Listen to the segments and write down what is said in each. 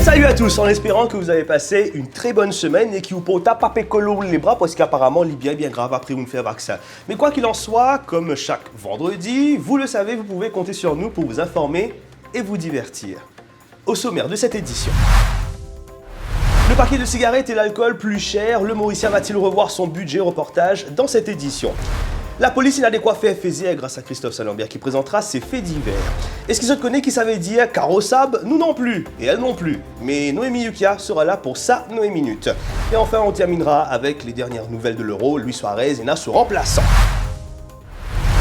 Salut à tous, en espérant que vous avez passé une très bonne semaine et que vous pouvez taper colo les bras parce qu'apparemment il est bien grave après vous me faire vaccin. Mais quoi qu'il en soit, comme chaque vendredi, vous le savez, vous pouvez compter sur nous pour vous informer et vous divertir. Au sommaire de cette édition. Le paquet de cigarettes et l'alcool plus cher, le Mauricien va-t-il revoir son budget reportage dans cette édition? La police inadéquate fait FFZ grâce à Christophe Salambert qui présentera ses faits divers. Est-ce qu'ils se connaissent qui savait dire Carrossab? Nous non plus, et elle non plus. Mais Noémie Yukia sera là pour sa Noé Minute. Et enfin, on terminera avec les dernières nouvelles de l'Euro, Luis Suarez et Nassau remplaçant.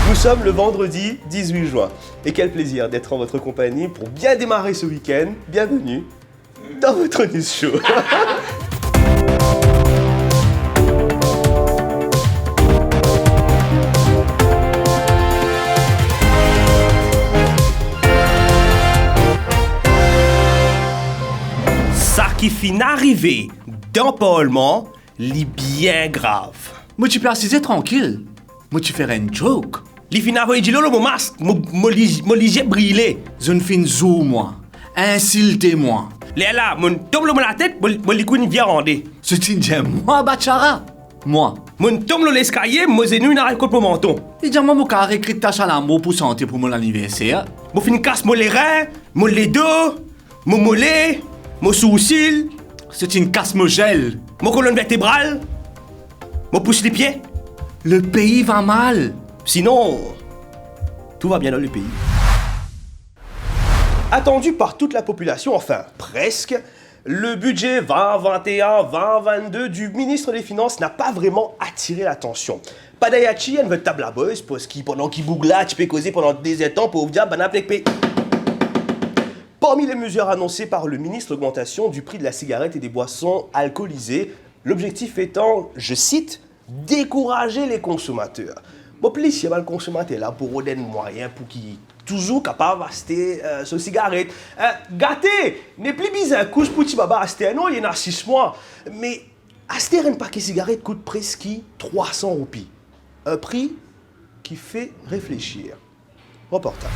Nous sommes le vendredi 18 juin. Et quel plaisir d'être en votre compagnie pour bien démarrer ce week-end. Bienvenue dans votre news show. Ça qui finit arrivé dans Parlement, li bien grave. Moi tu peux assiser tranquille. Moi tu ferais une joke. Li fin arrivé dit lolo mon masque, mon lige brûlé. Je ne fin zou moi. Insultez-moi. Là, mon tombe la tête, mon licoune vient rendre. C'est une j'aime moi Bachara. Moi. Mon tombe l'escalier, mon zénu n'a rien contre mon menton. Et dis-moi mon carré écrit tâche à l'amour pour santé pour mon anniversaire. Mon fin casse mon les reins, mon les dos, mon mollet, mon sourcil. C'est une casse-mogel. Mon colonne vertébrale, mon pouce les pieds. Le pays va mal. Sinon, tout va bien dans le pays. Attendu par toute la population, enfin presque, le budget 2021-2022 du ministre des Finances n'a pas vraiment attiré l'attention. Padayachi, elle veut table à boys, parce que pendant qu'il bouge là, tu peux causer pendant des temps pour vous dire, Parmi les mesures annoncées par le ministre, l'augmentation du prix de la cigarette et des boissons alcoolisées, l'objectif étant, je cite, décourager les consommateurs. Bon, plus il y a le consommateur là pour donner moyen pour qu'il toujours capable d'acheter ce cigarette. Gâté, n'est plus bizarre, couche pour baba acheter non, il y en a 6 mois. Mais acheter un paquet de cigarettes coûte presque 300 roupies. Un prix qui fait réfléchir. Reportage.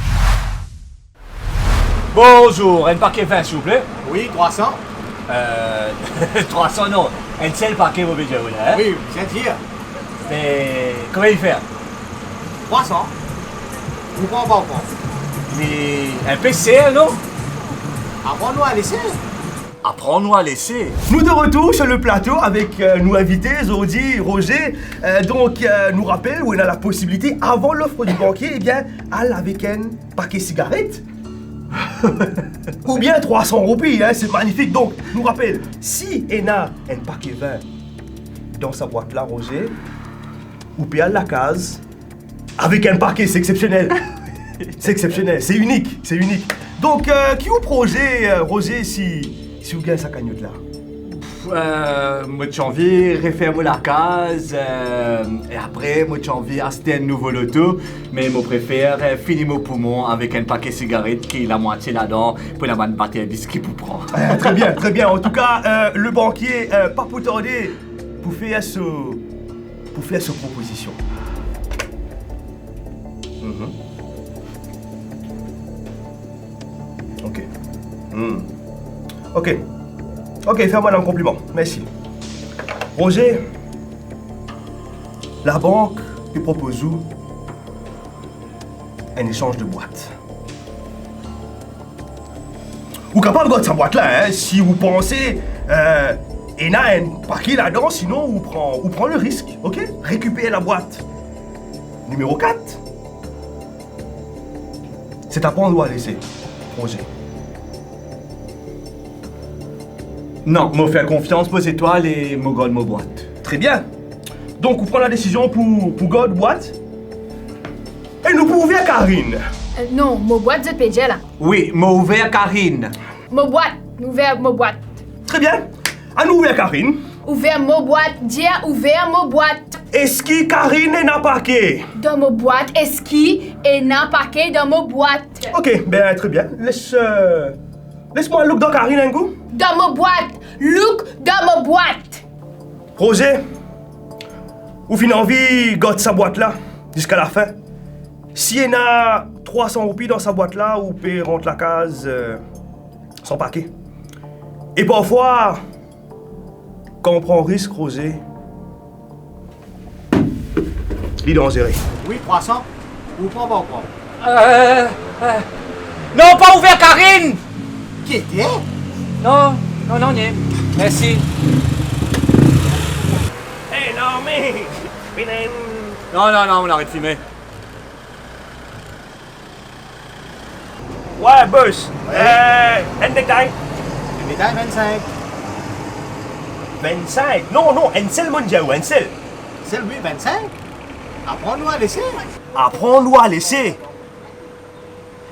Bonjour, un paquet 20 s'il vous plaît. Oui, 300. 300 non, un seul paquet vous budget hein? Oui, c'est dire. Mais comment il fait? 300. Vous prenez pas encore. Un PC non? Apprends-nous à laisser. Apprends-nous à laisser. Nous de retour sur le plateau avec nos invités, Zodi, Roger. Nous rappelle où on a la possibilité, avant l'offre du banquier, eh bien, aller avec un paquet de cigarettes. Ou bien 300 roupies, hein, c'est magnifique. Donc, nous rappelle, si on a un paquet 20 dans sa boîte là, Roger, ou bien la case, avec un paquet, c'est exceptionnel. C'est exceptionnel, c'est unique. Donc, qui vous projet, Roger, si vous gagnez sa cagnotte là? Moi j'ai envie de refaire la case et après moi j'ai envie d'acheter un nouveau loto mais moi préfère finir mon poumon avec un paquet de cigarettes qui est la moitié là-dedans pour la bonne partie de biscuit pour prendre. Très bien. En tout cas, le banquier, pas pour tarder, pour faire ce proposition. Ok, fais-moi un compliment. Merci. Roger, la banque te propose un échange de boîte. Vous capable de sa boîte là, hein, si vous pensez, il y a un paquet là-dedans, sinon vous prenez le risque, ok? Récupérez la boîte. Numéro 4. C'est à prendre ou à laisser, Roger. Non, moi fais confiance pour étoiles et moi gold ma boîte. Très bien. Donc vous prenez la décision pour God boîte. Et nous pouvons ouvrir Karine. Non, ma boîte de pédia là. Oui, m'a ouvert Karine. Ma boîte, ouvert ma boîte. Très bien. À nous ouvrir Karine. Ouvert ma boîte, dia ouvert ma boîte. Est-ce que Karine est un paquet? Dans ma boîte, est-ce qu'il est un paquet dans ma boîte? Ok, ben très bien. Laisse-moi look dans Karine un goût. Dans ma boîte, look dans ma boîte. Roger, Ou fin envie, garde sa boîte là, jusqu'à la fin. Si y en a 300 roupies dans sa boîte là, ou peut rentrer la case sans paquet. Et parfois, quand on prend risque, Rosé, il est dangereux. Oui, 300. Vous prenez pas quoi? Non, pas ouvert, Karine! Qui était? Non, non, non, nie. Merci. Hé, non, mais... Non, non, non, on arrête de filmer. Ouais, boss. Un détail. Le médaille 25. 25. Non, non, un seul mondial, un seul. C'est lui 25. Apprends-nous à laisser. Apprends-nous à laisser.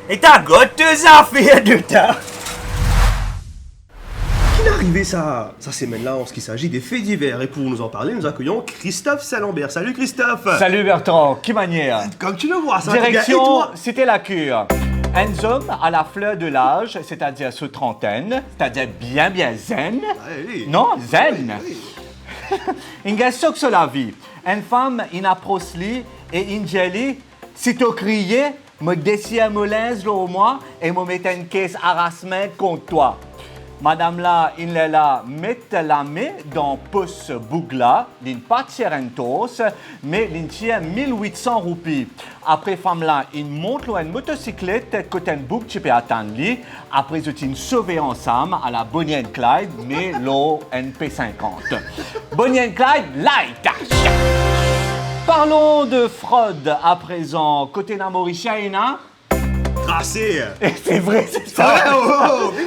Et t'as got deux affaires de temps. Qu'il est arrivé ça semaine-là en ce qui s'agit des faits divers. Et pour nous en parler, nous accueillons Christophe Salambert. Salut Christophe. Salut Bertrand, qui manière? Comme tu le vois, ça va bien. Et Direction toi? Cité la Cure. Un homme à la fleur de l'âge, c'est-à-dire sous trentaine, c'est-à-dire bien zen. Oui. Non, zen. Oui. Une question sur la vie. Une femme, une approche-li et une jelly, si tu crié, me désire me linge au moins et me mettre une caisse harassment contre toi. Madame là, il est là, mette la main dans pouce bougla, l'in pas tirentos, mais l'in tient 1800 roupies. Après femme là, il monte une motocyclette côté un bouc tu peux attendre lui. Après ils ont sauvé ensemble à la Bonnie and Clyde, mais l'eau NP50. Bonnie and Clyde, light. Parlons de fraude à présent. Côté la Mauricienne, Tracé. c'est vrai, c'est ça.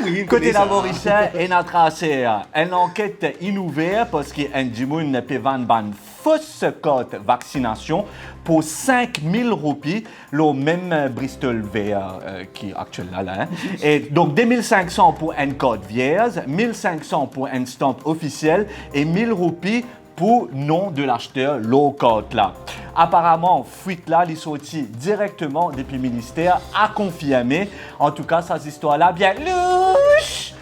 Oui, Côté la Mauricienne, on a tracé une enquête inouverte parce qu'un dimoun peut vendre une fausse code vaccination pour 5000 roupies, le même Bristol VR qui est actuel là. Et donc 2500 pour un code vierge, 1500 pour un stamp officiel et 1000 roupies pour nom de l'acheteur low code là. Apparemment, fuite là, il est sorti directement depuis le ministère à confirmer. En tout cas, cette histoire-là, bien louche!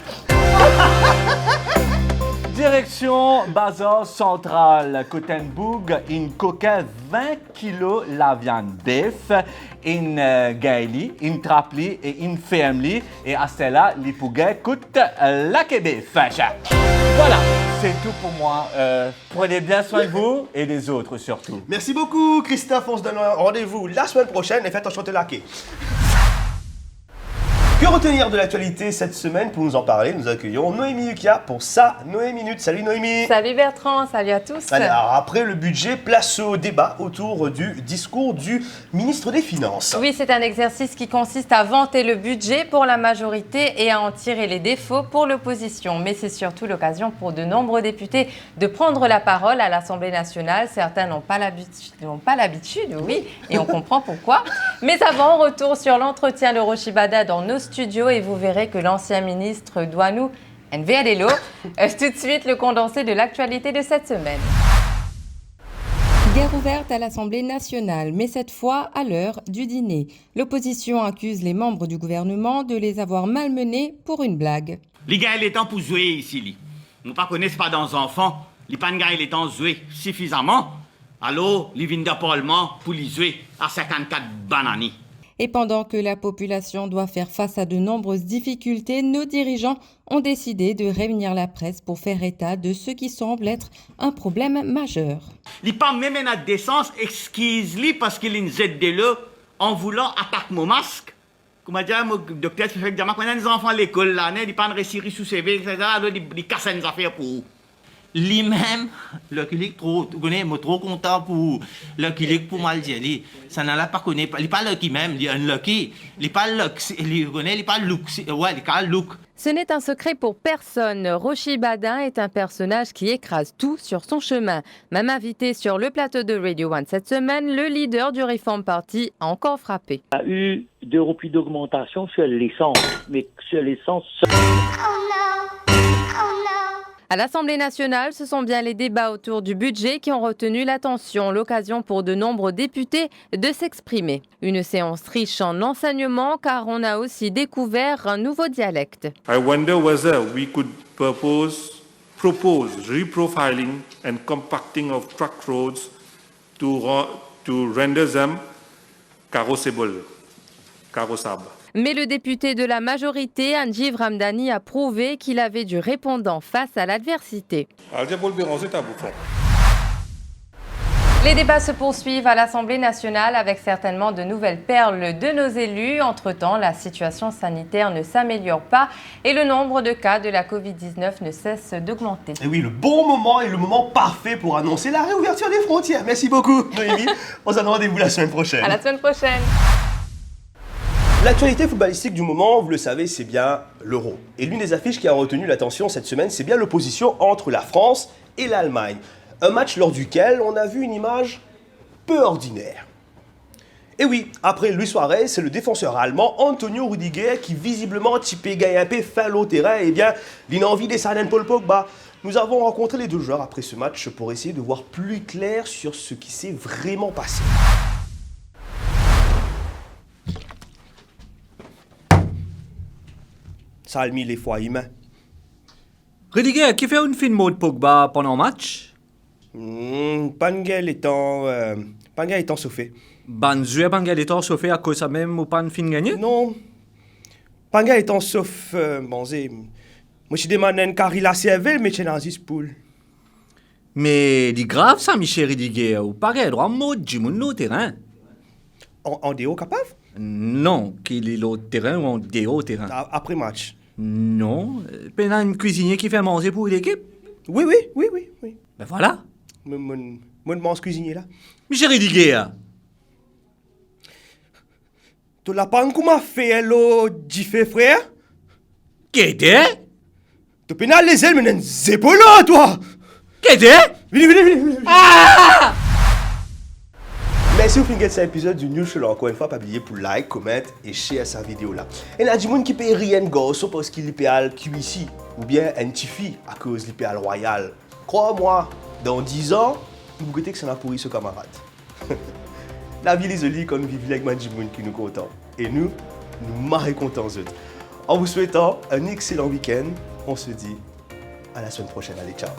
Direction Bazar Central, Cotenbourg, une coquin 20 kg la viande bœuf, une gaili, une trapli et une fermeli. Et à celle-là, les pougets coûtent la québéf. Voilà, c'est tout pour moi. Prenez bien soin de vous et des autres surtout. Merci beaucoup Christophe, on se donne un rendez-vous la semaine prochaine et faites attention de laquer. Que retenir de l'actualité cette semaine? Pour nous en parler, nous accueillons Noémie Yukia pour sa Noémie Minute. Salut Noémie. Salut Bertrand, salut à tous. Alors, après le budget, place au débat autour du discours du ministre des Finances. Oui, c'est un exercice qui consiste à vanter le budget pour la majorité et à en tirer les défauts pour l'opposition. Mais c'est surtout l'occasion pour de nombreux députés de prendre la parole à l'Assemblée nationale. Certains n'ont pas l'habitude, oui, et on comprend pourquoi. Mais avant, retour sur l'entretien de Rochibada dans nos studios et vous verrez que l'ancien ministre doit nous NVADELO. Tout de suite, le condensé de l'actualité de cette semaine. Guerre ouverte à l'Assemblée nationale, mais cette fois à l'heure du dîner. L'opposition accuse les membres du gouvernement de les avoir malmenés pour une blague. Les gars, il est temps pour jouer ici. Li. Nous ne connaissons pas dans les enfants. Les pas gars, il est temps de jouer suffisamment. Alors, les vignes de parlement pour les jouer à 54 bananes. Et pendant que la population doit faire face à de nombreuses difficultés, nos dirigeants ont décidé de réunir la presse pour faire état de ce qui semble être un problème majeur. Il pas même une décence, excuse-lui parce qu'il nous aide de là en voulant attaquer mon masque. Comme dire, mon docteur, quand on a des enfants à l'école, là, ils pas réussir sous CV, etc., alors ils cassent les affaires pour eux. Lui-même, le clic trop, trop content pour le clic pour mal dire. Ça n'en a pas connu. Il pas lucky même, il est unlucky. Il pas lucky, il pas look. Ouais, il pas look. Ce n'est un secret pour personne. Rochi Badin est un personnage qui écrase tout sur son chemin. Même invité sur le plateau de Radio One cette semaine, le leader du Reform Party a encore frappé. Il y a eu 2 roupies d'augmentation sur l'essence, mais sur l'essence... À l'Assemblée nationale, ce sont bien les débats autour du budget qui ont retenu l'attention, l'occasion pour de nombreux députés de s'exprimer. Une séance riche en enseignements car on a aussi découvert un nouveau dialecte. I wonder whether we could propose reprofiling and compacting of truck roads to render them carrossable. Mais le député de la majorité, Anjiv Ramdani, a prouvé qu'il avait du répondant face à l'adversité. Les débats se poursuivent à l'Assemblée nationale avec certainement de nouvelles perles de nos élus. Entre-temps, la situation sanitaire ne s'améliore pas et le nombre de cas de la Covid-19 ne cesse d'augmenter. Et oui, le bon moment et le moment parfait pour annoncer la réouverture des frontières. Merci beaucoup, Noémie. On se donne rendez-vous la semaine prochaine. À la semaine prochaine. L'actualité footballistique du moment, vous le savez, c'est bien l'Euro. Et l'une des affiches qui a retenu l'attention cette semaine, c'est bien l'opposition entre la France et l'Allemagne. Un match lors duquel on a vu une image peu ordinaire. Et oui, après Luis Suarez, c'est le défenseur allemand Antonio Rüdiger qui visiblement typé Gayapé fin l'au terrain et bien l'inenvie des Sarnen Paul Pogba. Nous avons rencontré les deux joueurs après ce match pour essayer de voir plus clair sur ce qui s'est vraiment passé. Ça a mis les fois humains. Rüdiger, qui fait une film mode Pogba pendant le match? Pangel étant sauvé. Banzue Pangel étant sauvé à cause de même ou pas une fin gagnée? Non. Pangel étant sauf, bon, c'est... Moi, je demande un carré la cervelle, mais c'est dans une poule. Mais c'est grave ça, Michel Rüdiger, ou pareil, droit mode du monde au terrain. En déo capable? Non, qu'il est au terrain ou en déo terrain. Après match? Non, pendant une cuisinier qui fait manger pour l'équipe? Oui. Ben voilà. Moi, je mange cuisinier là. Michel Rüdiger. Tu l'as pas encore fait, l'eau, diffé, frère? Qu'est-ce? Tu pénales les ailes, mais c'est pas là, toi! Qu'est-ce? Venez. Ah! Merci au fin de cet épisode du News Show. Encore une fois, pas oublier pour like, comment et share cette vidéo là. Et il y a des gens qui paient rien gosse parce qu'il est à QIC ou bien un tifi à cause de l'IPA royal. Crois-moi, dans 10 ans, vous goûtez que ça n'a pourri ce camarade. La vie les olis quand nous vivons avec Majimoun qui nous content. Et nous marrons contents eux. En vous souhaitant un excellent week-end, on se dit à la semaine prochaine. Allez, ciao.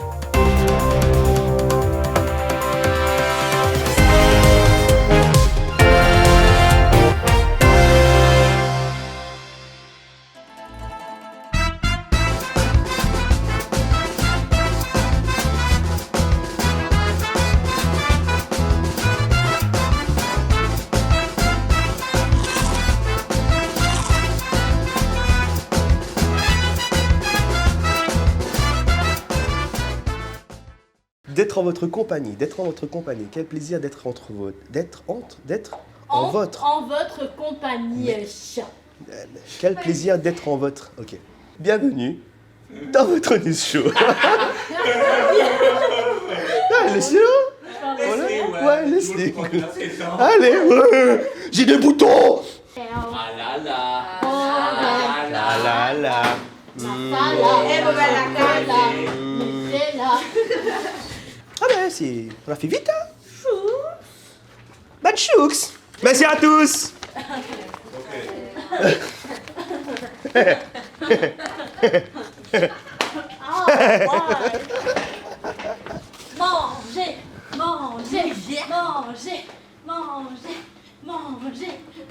D'être en votre compagnie. Quel plaisir d'être en votre compagnie. Quel plaisir d'être en votre... Ok. Bienvenue dans votre news show. Laissez-le. Ouais, laissez-le. Allez, ouais. J'ai des boutons. Ah là là. La la la. Ah ben, c'est... On a fait vite, hein? Bonne chouks. Merci à tous.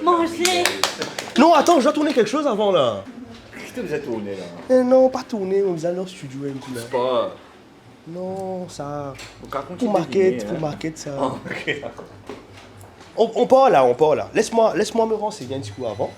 Manger. Non, attends, je dois tourner quelque chose avant, là. Qu'est-ce que vous avez tourné, là? Non, pas tourner, on faisait alors studio un coup, là. Pas. Non, ça... Pour market, ça. Oh, ok, d'accord. On part là. Laisse-moi me renseigner un petit coup avant.